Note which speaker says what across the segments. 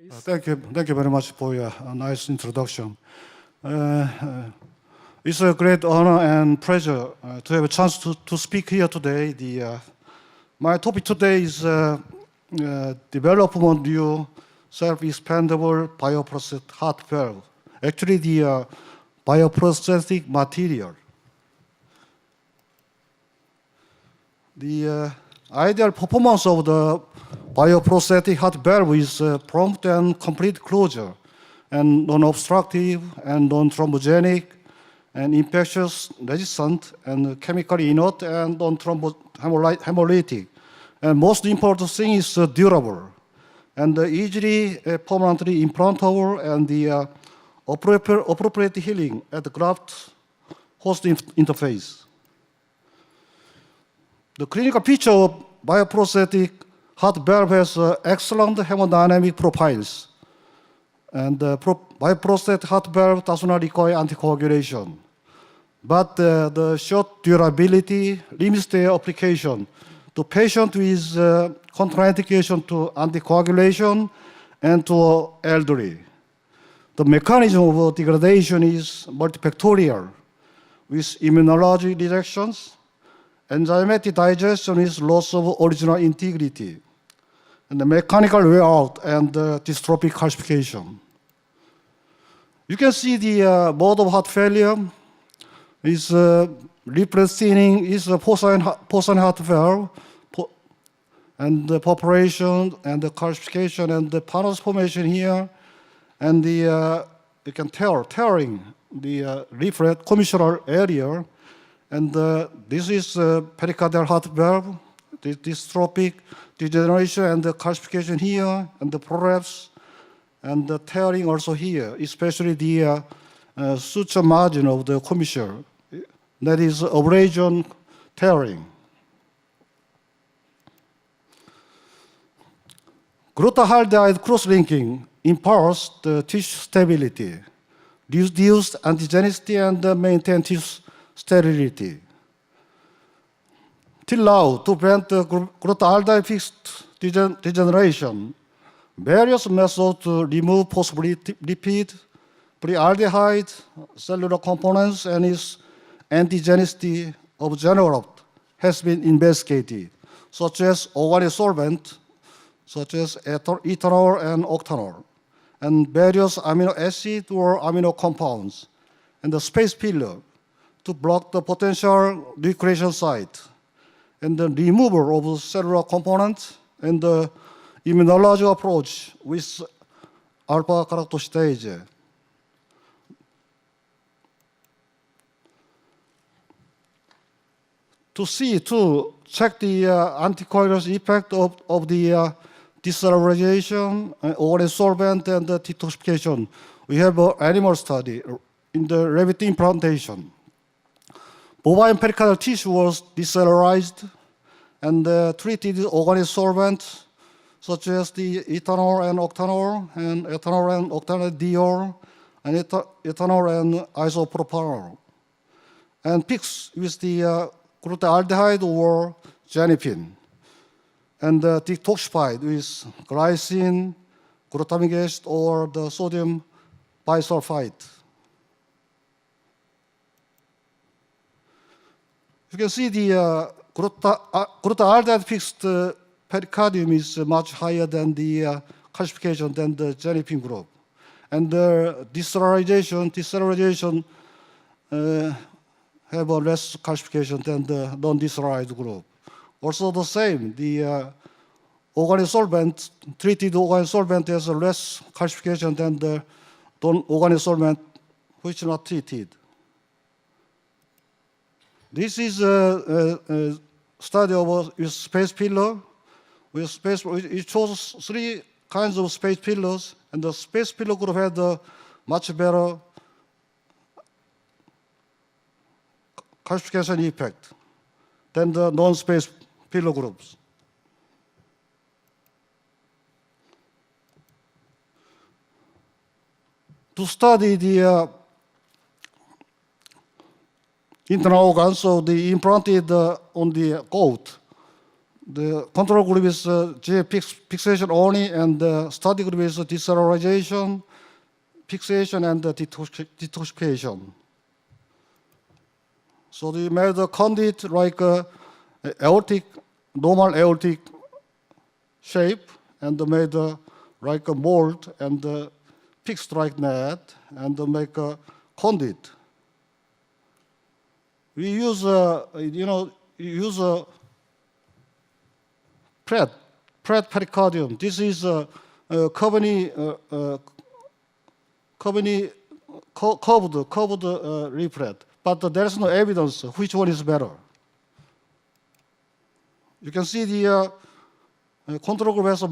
Speaker 1: Thank you very much for your nice introduction. It's a great honor and pleasure to have a chance to speak here today. My topic today is development new self-expandable bioprosthetic heart valve. Actually, the bioprosthetic material. The ideal performance of the bioprosthetic heart valve is prompt and complete closure, and non-obstructive and non-thrombogenic, and infectious resistant, and chemically inert, and non-thrombolytic. And most important thing is durable, and easily permanently implantable, and the appropriate healing at the graft-host interface. The clinical feature of bioprosthetic heart valve has excellent hemodynamic profiles. And bioprosthetic heart valve does not require anticoagulation. But the short durability limits their application to patients with contraindication to anticoagulation and to elderly. The mechanism of degradation is multifactorial, with immunologic rejections, enzymatic digestion is loss of original integrity, and the mechanical wear out and dystrophic calcification. You can see the mode of heart failure is leaflet thinning, is a porcine heart valve, and the perforation and the calcification and the panos formation here, and the you can tearing the leaflet commissural area. And this is pericardial heart valve, the dystrophic degeneration and the calcification here, and the prolapse, and the tearing also here, especially the suture margin of the commissure. That is abrasion tearing. Glutathione cross-linking imparts the tissue stability, reduce antigenicity, and maintain tissue sterility. Till now, to prevent glutathione fixed degeneration, various methods to remove phospholipid, prealdehyde, cellular components, and its antigenicity of xenograft has been investigated, such as organic solvent, such as ethanol and octanol, and various amino acid or amino compounds, and the space filler to block the potential recreation site, and the removal of cellular components, and the immunological approach with alpha-galactosidase. To check the anticoagulation effect of the decellularization, organic solvent, and the detoxification, we have an animal study in the rabbit implantation. Bovine pericardial tissue was decellularized and treated with organic solvents such as the ethanol and octanol, and ethanol and octanediol, and ethanol and isopropanol, and pigs with the glutathione or genipin, and detoxified with glycine, glutamic acid, or the sodium bisulfite. You can see the glutathione fixed pericardium is much higher than the calcification than the genipin group. And the decellularization have a less calcification than the non-decellularized group. Also the same, the organic solvent, treated organic solvent has a less calcification than the non-organic solvent which is not treated. This is a study of with space pillar. It shows 3 kinds of space pillars, and the space pillar group had a much better calcification effect than the non-space pillar groups. To study the internal organs, so they implanted on the goat The control group is G fixation only, and the study group is decellularization, fixation, and detoxification. So they made the conduit like aortic, normal aortic shape, and made like a mold and fixed like that, and make a conduit. We use, use a Pratt pericardium. This is a curved leaflet, but there is no evidence which one is better. You can see the control group has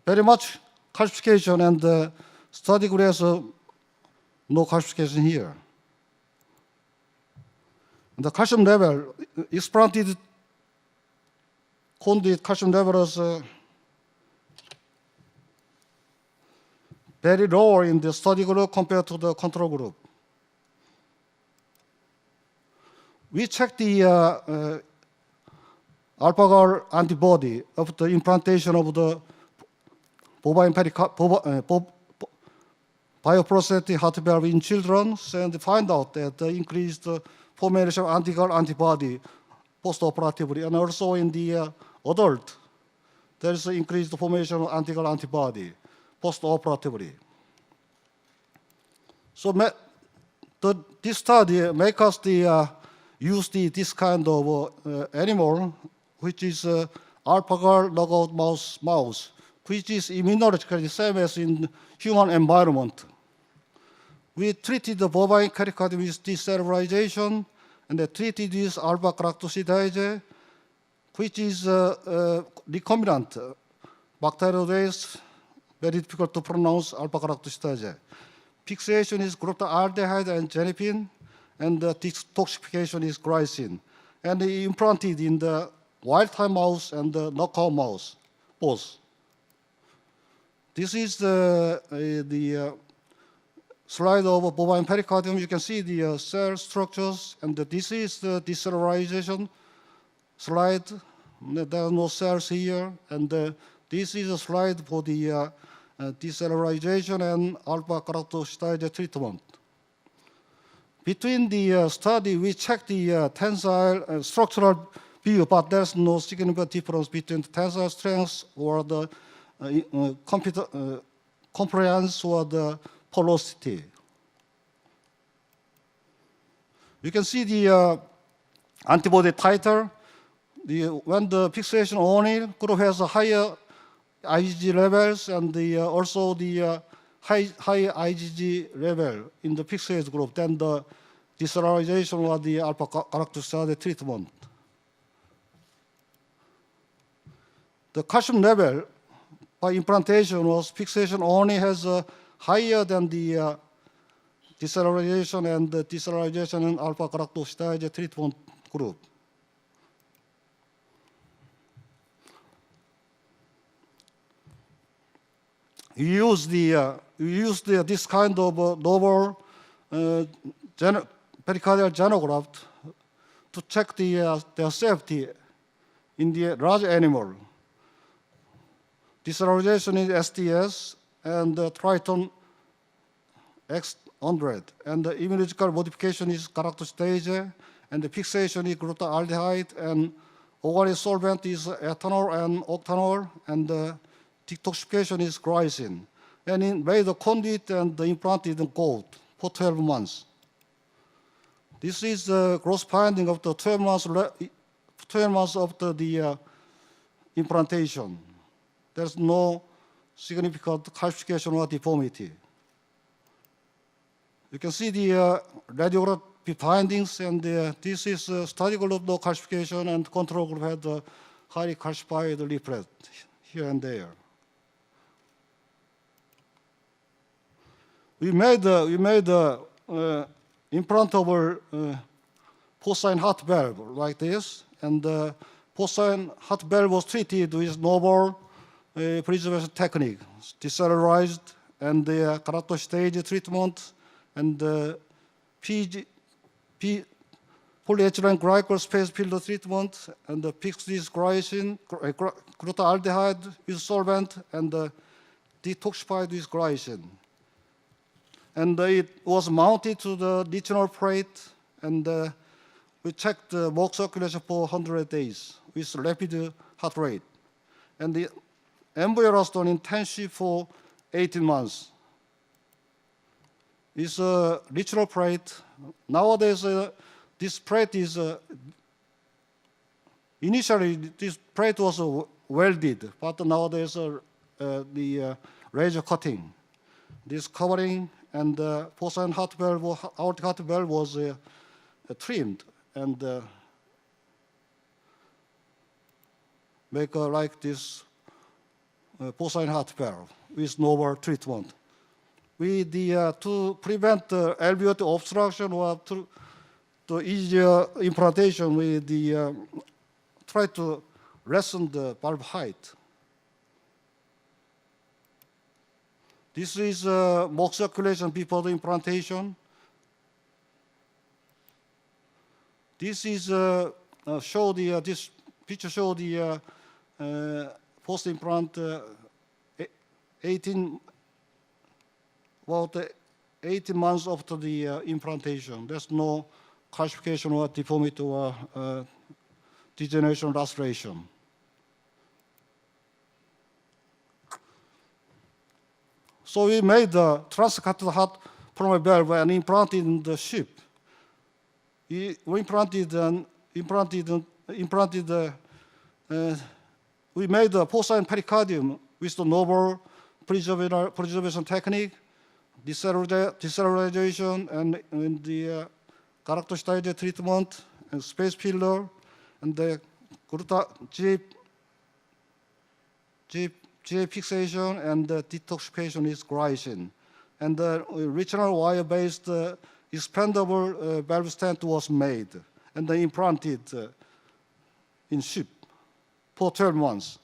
Speaker 1: very much calcification, and the study group has no calcification here. And the calcium level, explanted conduit calcium level is very low in the study group compared to the control group. We checked the alpha-gal antibody of the implantation of the bioprosthetic heart valve in children, and find out that the increased formation of anti-gal antibody post-operatively, and also in the adult, there is increased formation of anti-gal antibody post-operatively. So this study makes us use this kind of animal, which is alpha-gal knockout mouse, which is immunologically the same as in human environment. We treated the bovine pericardium with decellularization, and they treated with alpha-galactosidase, which is recombinant bacteriolase, very difficult to pronounce, alpha-galactosidase. Fixation is glutaraldehyde and genepin, and the detoxification is glycine. And implanted in the wild-type mouse and the knockout mouse, both. This is the slide of bovine pericardium. You can see the cell structures, and this is the decellularization slide. There are no cells here, and this is a slide for the decellularization and alpha-galactosidase treatment. Between the study, we checked the tensile structural view, but there's no significant difference between the tensile strength or the compliance or the porosity. You can see the antibody titer. When the fixation only group has a higher IgG levels, and also the high IgG level in the fixated group, then the decellularization or the alpha-galactosidase treatment. The calcium level by implantation was fixation only has higher than the decellularization and the decellularization and alpha-galactosidase treatment group. We use this kind of novel pericardial xenograft to check their safety in the large animal. Decellularization is STS and Triton X100, and the immunological modification is galactosidase, and the fixation is glutaraldehyde, and organic solvent is ethanol and octanol, and the detoxification is glycine. And in made the conduit and the implanted in gold for 12 months. This is the gross finding of the 12 months after the implantation. There's no significant calcification or deformity. You can see the radiography findings, and this is a study group no calcification, and control group had a highly calcified leaflet here and there. We made implantable porcine heart valve like this, and the porcine heart valve was treated with novel preservation technique, decellularized, and the galactosidase treatment, and the polyethylene glycol space filter treatment, and the APCIS glutaldehyde with solvent, and detoxified with glycine. And it was mounted to the nitinol plate, and we checked the mock circulation for 100 days with rapid heart rate. And the MVR was done in intensive for 18 months. It's a nitinol plate. Nowadays, this plate is, initially this plate was welded, but nowadays the laser cutting. This covering and porcine heart valve, aortic heart valve was trimmed and make like this porcine heart valve with novel treatment. To prevent alveolar obstruction or to easier implantation, we try to lessen the valve height. This is mock circulation before the implantation. This is this picture show the post-implant 18 months after the implantation. There's no calcification or deformity or degeneration or laceration. So we made the transcatheter heart pulmonary valve and implanted in the ship. We made the porcine pericardium with the novel preservation technique, decellularization, and the galactoside treatment, and space filler, and the GA fixation, and the detoxification is glycine. And the original wire-based expandable valve stent was made and then implanted in ship for 12 months.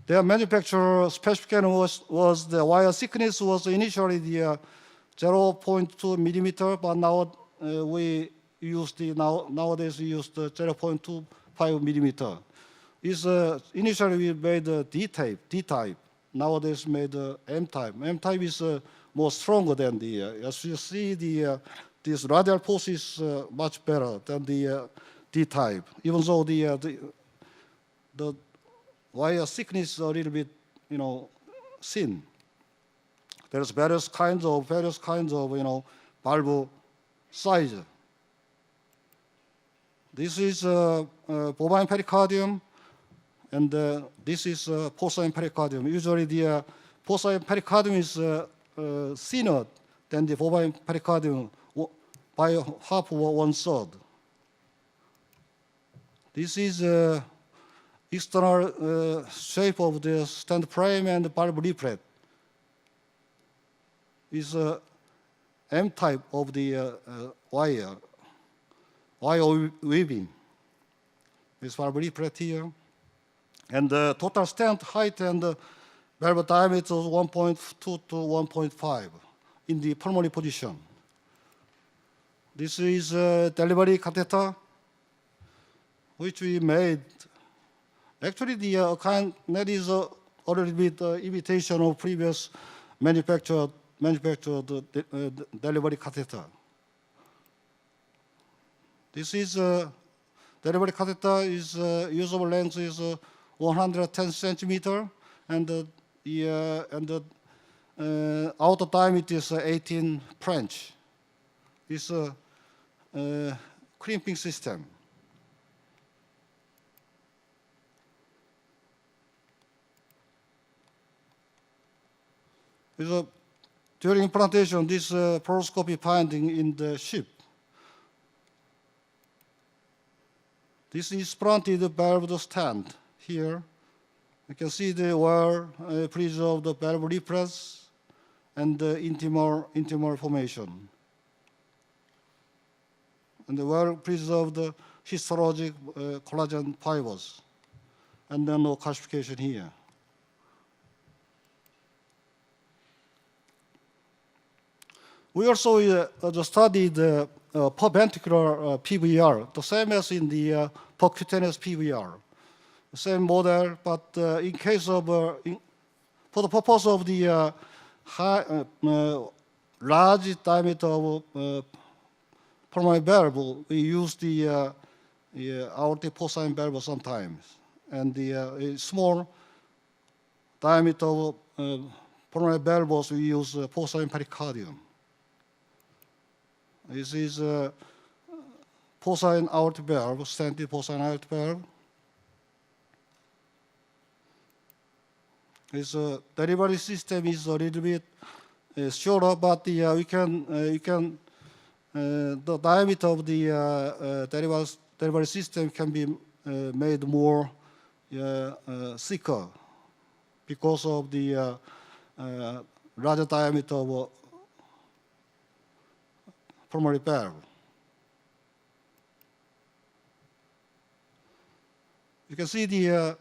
Speaker 1: Their manufacturer specification was the wire thickness was initially the 0.2 millimeter, but now we use nowadays we use the 0.25 millimeter. Initially we made D-type. Nowadays made M-type. M-type is more stronger than as you see this radial force is much better than the D-type. Even though the wire thickness is a little bit, thin. There's various kinds of valve size. This is bovine pericardium, and this is porcine pericardium. Usually the porcine pericardium is thinner than the bovine pericardium by half or one-third. This is external shape of the stent frame and valve leaflet. Is M-type of the wire weaving. This valve leaflet here. And the total stent height and valve diameter is 1.2 to 1.5 in the pulmonary position. This is a delivery catheter, which we made. Actually, the kind that is a little bit imitation of previous manufactured delivery catheter. This is delivery catheter is usable length is 110 centimeter, and the outer diameter is 18 French. It's a crimping system. During implantation, this fluoroscopy finding in the ship. This is implanted valve stand here. You can see the well preserved valve leaflets and the intimal formation. And the well preserved histologic collagen fibers. And then no calcification here. We also just studied perpendicular PVR, the same as in the percutaneous PVR. The same model, but in case of, for the purpose of the large diameter of pulmonary valve, we use the aortic porcine valve sometimes. And the small diameter of pulmonary valves, we use porcine pericardium. This is porcine aortic valve, stented porcine aortic valve. This delivery system is a little bit shorter, but the diameter of the delivery system can be made more thicker because of the larger diameter of pulmonary valve. You can see the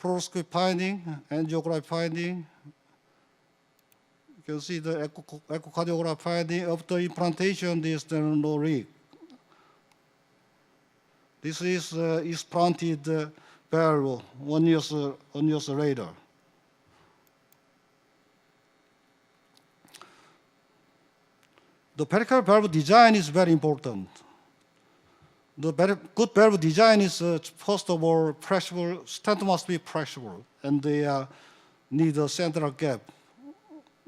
Speaker 1: fluoroscopic finding, angiography finding. You can see the echocardiograph finding. After implantation, there is no leak. This is implanted valve 1 year later. The pericardial valve design is very important. The good valve design is, first of all, pressable. Stent must be pressable, and they need a central gap.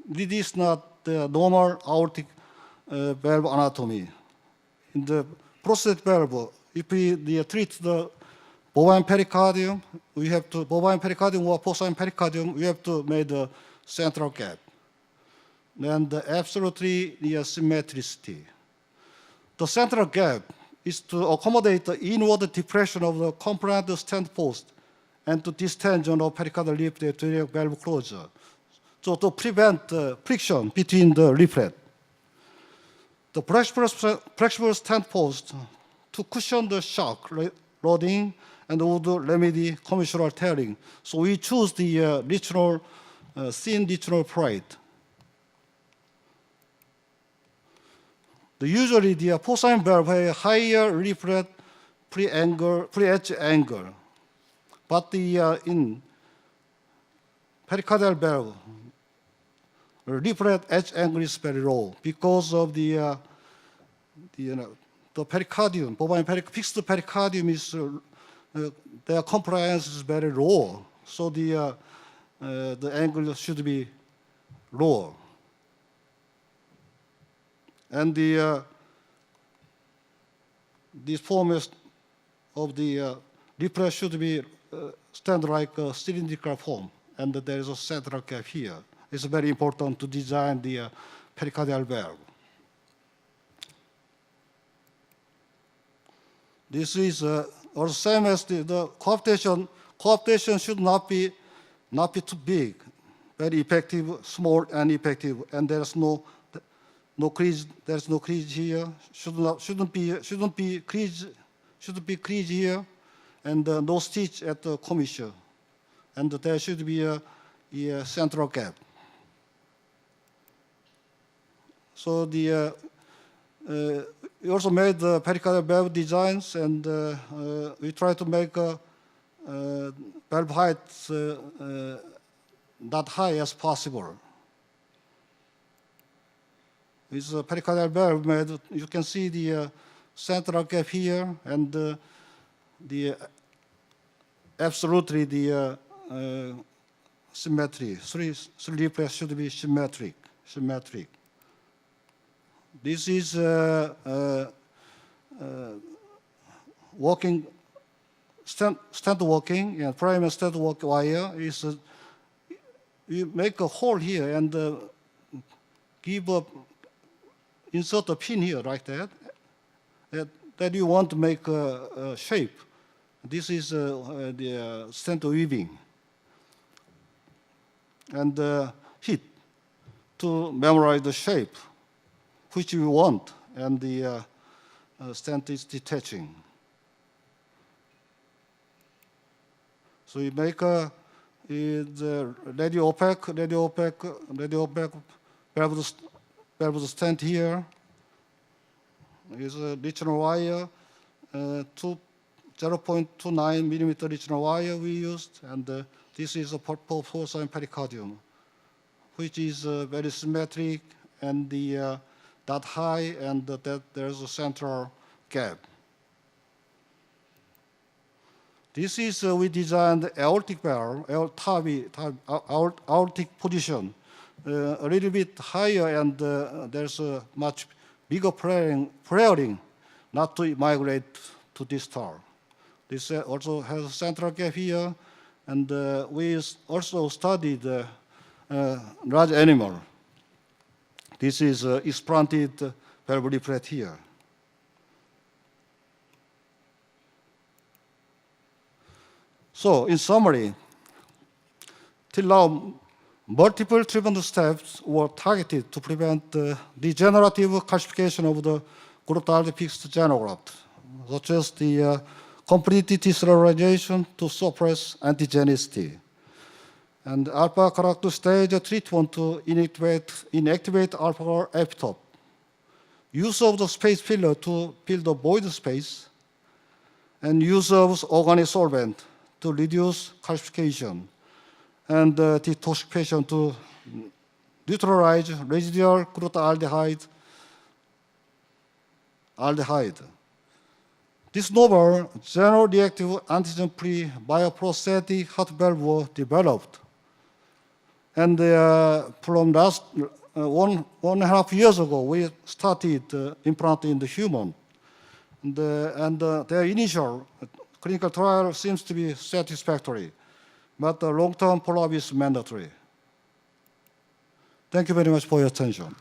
Speaker 1: This is not the normal aortic valve anatomy. In the prosthetic valve, if we treat the bovine pericardium, we have to, bovine pericardium or porcine pericardium, we have to make a central gap. Then absolutely the symmetricity. The central gap is to accommodate the inward depression of the component stent post and to distension of pericardial leaflet during valve closure. So to prevent friction between the leaflet. The flexible stent post to cushion the shock loading and would remedy commissural tearing. So we choose the thin littoral plate. Usually the porcine valve has a higher leaflet pre-edge angle. But in pericardial valve, leaflet edge angle is very low because of the pericardium, bovine fixed pericardium is, their compliance is very low. So the angle should be lower. And this form of the leaflet should be stand like a cylindrical form, and there is a central gap here. It's very important to design the pericardial valve. This is also same as the coaptation. Coaptation should not be too big, very effective, small and effective, and there's no crease. There's no crease here. Shouldn't be crease here, and no stitch at the commissure, and there should be a central gap. So we also made the pericardial valve designs, and we try to make valve height not high as possible. With a pericardial valve made, you can see the central gap here, and absolutely the symmetry. Three leaflets should be symmetric. This is walking, stent walking, and primary stent walk wire is you make a hole here and insert a pin here like that. That you want to make a shape. This is the stent weaving. And heat to memorize the shape which you want, and the stent is detaching. So you make the radio opaque valve stent here. Is a regional wire, 0.29 millimeter regional wire we used, and this is a purple porcine pericardium, which is very symmetric and that high, and that there's a central gap. This is we designed aortic valve, aortic position, a little bit higher, and there's a much bigger flaring not to migrate to distal. This also has a central gap here, and we also studied large animal. This is explanted valve leaflet here. So, in summary, till now, multiple treatment steps were targeted to prevent degenerative calcification of the glutathione fixed xenograft, such as the complete decellularization to suppress antigenicity, and alpha-galactose stage treatment to inactivate alpha epitope, use of the space filler to fill the void space, and use of organic solvent to reduce calcification, and detoxification to neutralize residual glutathione aldehyde. This novel xenoreactive antigen-free bioprosthetic heart valve was developed. And from last 1.5 years ago, we started implanting in the human. And their initial clinical trial seems to be satisfactory, but the long-term follow-up is mandatory. Thank you very much for your attention.